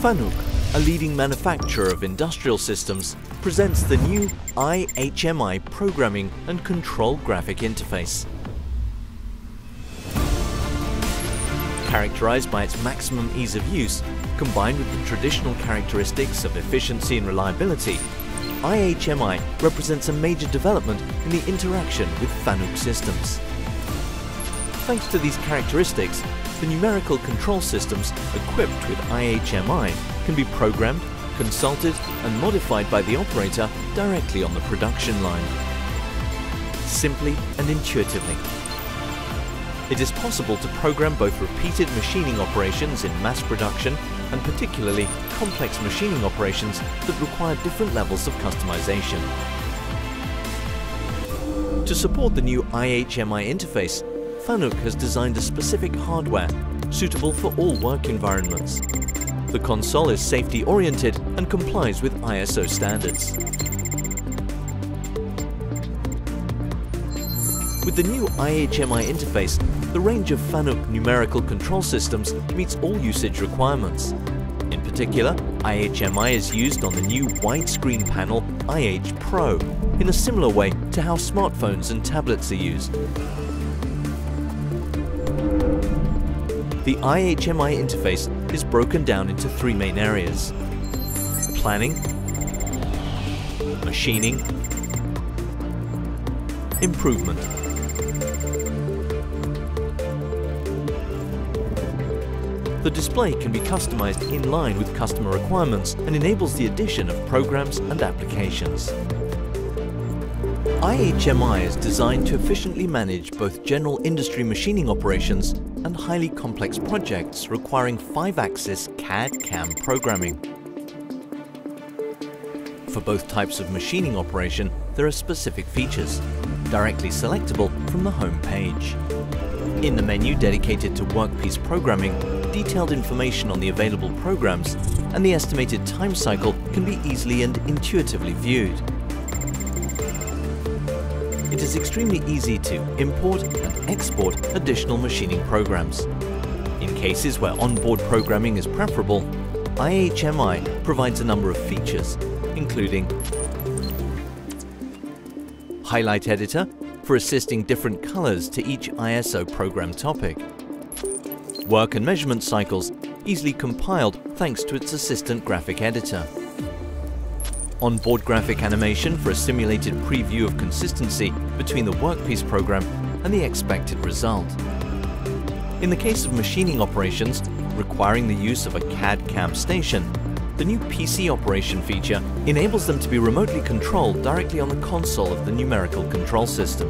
FANUC, a leading manufacturer of industrial systems, presents the new iHMI Programming and Control Graphic Interface. Characterized by its maximum ease of use, combined with the traditional characteristics of efficiency and reliability, iHMI represents a major development in the interaction with FANUC systems. Thanks to these characteristics, the numerical control systems equipped with iHMI can be programmed, consulted and modified by the operator directly on the production line. Simply and intuitively. It is possible to program both repeated machining operations in mass production and particularly complex machining operations that require different levels of customization. To support the new iHMI interface, FANUC has designed a specific hardware suitable for all work environments. The console is safety-oriented and complies with ISO standards. With the new iHMI interface, the range of FANUC numerical control systems meets all usage requirements. In particular, iHMI is used on the new widescreen panel iH Pro in a similar way to how smartphones and tablets are used. The iHMI interface is broken down into three main areas: planning, machining, improvement. The display can be customized in line with customer requirements and enables the addition of programs and applications. iHMI is designed to efficiently manage both general industry machining operations and highly complex projects requiring 5-axis CAD/CAM programming. For both types of machining operation, there are specific features, directly selectable from the home page. In the menu dedicated to workpiece programming, detailed information on the available programs and the estimated time cycle can be easily and intuitively viewed. It is extremely easy to import and export additional machining programs. In cases where onboard programming is preferable, iHMI provides a number of features, including highlight editor for assisting different colors to each ISO program topic, work and measurement cycles easily compiled thanks to its assistant graphic editor, onboard graphic animation for a simulated preview of consistency between the workpiece program and the expected result. In the case of machining operations requiring the use of a CAD/CAM station, the new PC operation feature enables them to be remotely controlled directly on the console of the numerical control system.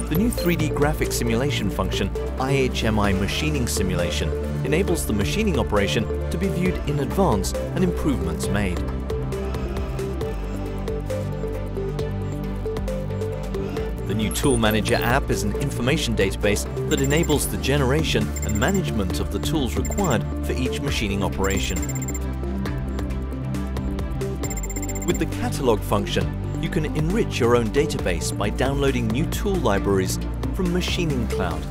The new 3D graphic simulation function, iHMI Machining Simulation, enables the machining operation to be viewed in advance and improvements made. The new Tool Manager app is an information database that enables the generation and management of the tools required for each machining operation. With the catalog function, you can enrich your own database by downloading new tool libraries from Machining Cloud.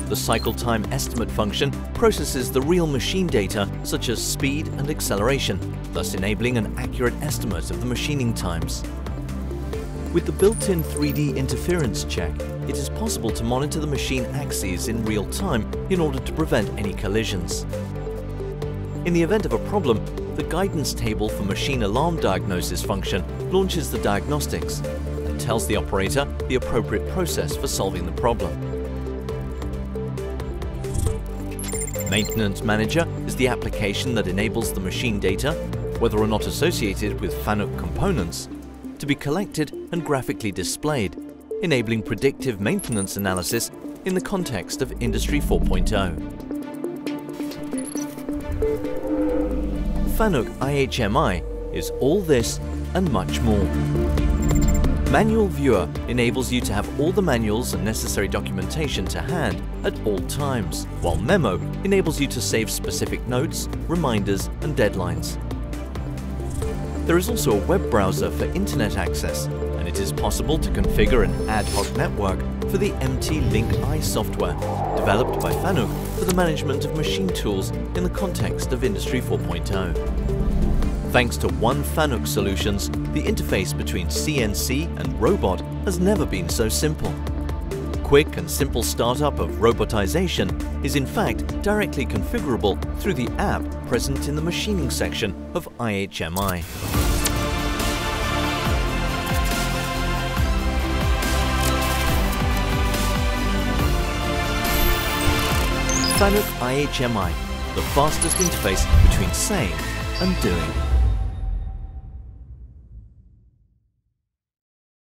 The cycle time estimate function processes the real machine data such as speed and acceleration, thus enabling an accurate estimate of the machining times. With the built-in 3D interference check, it is possible to monitor the machine axes in real time in order to prevent any collisions. In the event of a problem, the guidance table for machine alarm diagnosis function launches the diagnostics and tells the operator the appropriate process for solving the problem. Maintenance Manager is the application that enables the machine data, whether or not associated with FANUC components, to be collected and graphically displayed, enabling predictive maintenance analysis in the context of Industry 4.0. FANUC iHMI is all this and much more. Manual Viewer enables you to have all the manuals and necessary documentation to hand at all times, while Memo enables you to save specific notes, reminders and deadlines. There is also a web browser for internet access, and it It is possible to configure an ad hoc network for the MT-Link-I software, developed by FANUC for the management of machine tools in the context of Industry 4.0. Thanks to one FANUC solutions, the interface between CNC and robot has never been so simple. Quick and simple startup of robotization is in fact directly configurable through the app present in the machining section of iHMI. FANUC iHMI, the fastest interface between saying and doing.